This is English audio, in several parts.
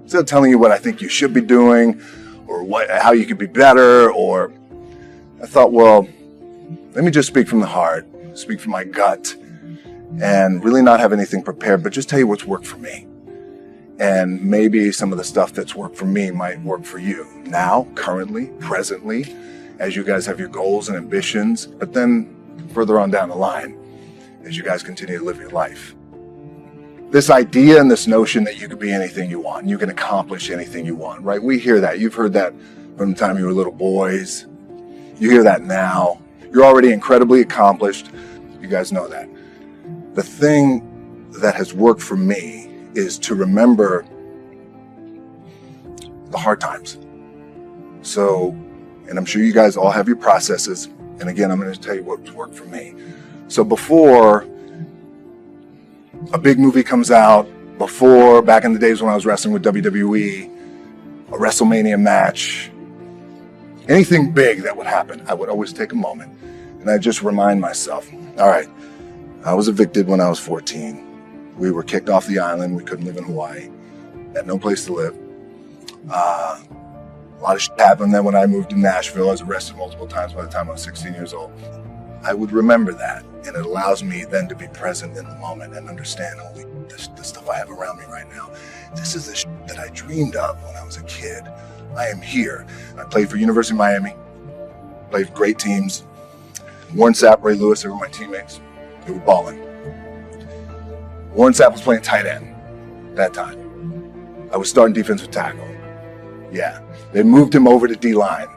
Instead of telling you what I think you should be doing or how you could be better, or I thought, well, let me just speak from the heart, speak from my gut, and really not have anything prepared, but just tell you what's worked for me. And maybe some of the stuff that's worked for me might work for you now, currently, presently, as you guys have your goals and ambitions, but then further on down the line, as you guys continue to live your life. This idea and this notion that you can be anything you want, you can accomplish anything you want, right? We hear that. You've heard that from the time you were little boys. You hear that now. You're already incredibly accomplished. You guys know that. The thing that has worked for me is to remember the hard times. So, and I'm sure you guys all have your processes. And again, I'm going to tell you what's worked for me. So before a big movie comes out, before, back in the days when I was wrestling with WWE, a WrestleMania match, anything big that would happen, I would always take a moment and I'd just remind myself, all right, I was evicted when I was 14. We were kicked off the island. We couldn't live in Hawaii. Had no place to live. A lot of shit happened. Then when I moved to Nashville, I was arrested multiple times by the time I was 16 years old. I would remember that, and it allows me then to be present in the moment and understand, holy, the stuff I have around me right now. This is the shit that I dreamed of when I was a kid. I am here. I played for University of Miami, played for great teams. Warren Sapp, Ray Lewis, they were my teammates. They were balling. Warren Sapp was playing tight end that time. I was starting defensive tackle. Yeah. They moved him over to D-line.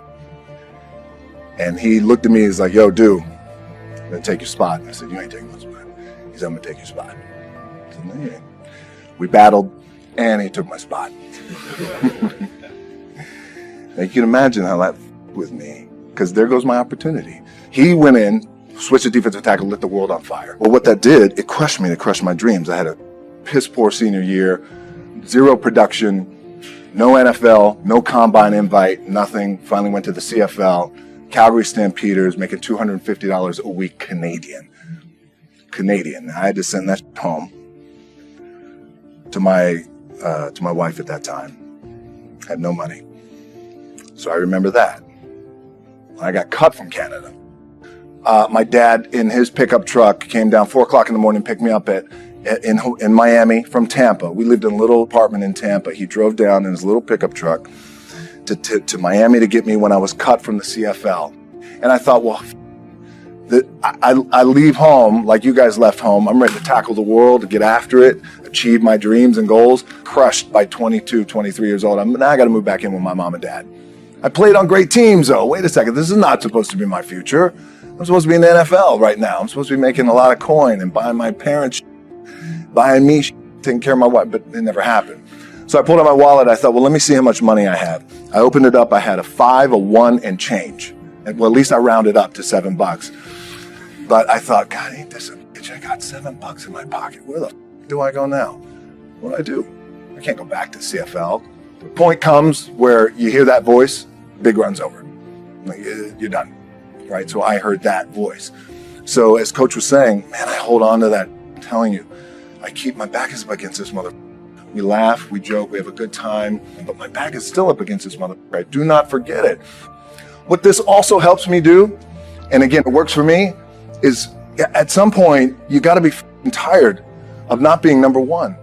And he looked at me, he's like, yo, dude, I'm going to take your spot. And I said, you ain't taking my spot. He said, I'm going to take your spot. I said, no, you ain't. We battled, and he took my spot. Now, you can imagine how that with me, because there goes my opportunity. He went in, switched to defensive tackle, lit the world on fire. Well, what that did, it crushed me. It crushed my dreams. I had a piss poor senior year, zero production, no NFL, no combine invite, nothing. Finally went to the CFL. Calgary Stampeders, making $250 a week Canadian. I had to send that home to my wife at that time. Had no money. So I remember that. I got cut from Canada. My dad, in his pickup truck, came down 4 o'clock in the morning, picked me up in Miami from Tampa. We lived in a little apartment in Tampa. He drove down in his little pickup truck to Miami to get me when I was cut from the CFL. And I thought, well, I leave home like you guys left home. I'm ready to tackle the world, to get after it, achieve my dreams and goals. Crushed by 22, 23 years old. Now I got to move back in with my mom and dad. I played on great teams, though. Wait a second. This is not supposed to be my future. I'm supposed to be in the NFL right now. I'm supposed to be making a lot of coin and buying my parents, buying me, taking care of my wife, but it never happened. So I pulled out my wallet. I thought, well, let me see how much money I have. I opened it up. I had a 5, a 1, and change. And well, at least I rounded up to $7. But I thought, God, ain't this a bitch? I got $7 in my pocket. Where the f do I go now? What do I do? I can't go back to CFL. The point comes where you hear that voice, big run's over. Like, you're done, right? So I heard that voice. So as Coach was saying, man, I hold on to that. I'm telling you, I keep my back is up against this mother. We laugh, we joke, we have a good time, but my back is still up against this mother. I do not forget it. What this also helps me do, and again, it works for me, is at some point, you got to be tired of not being number one.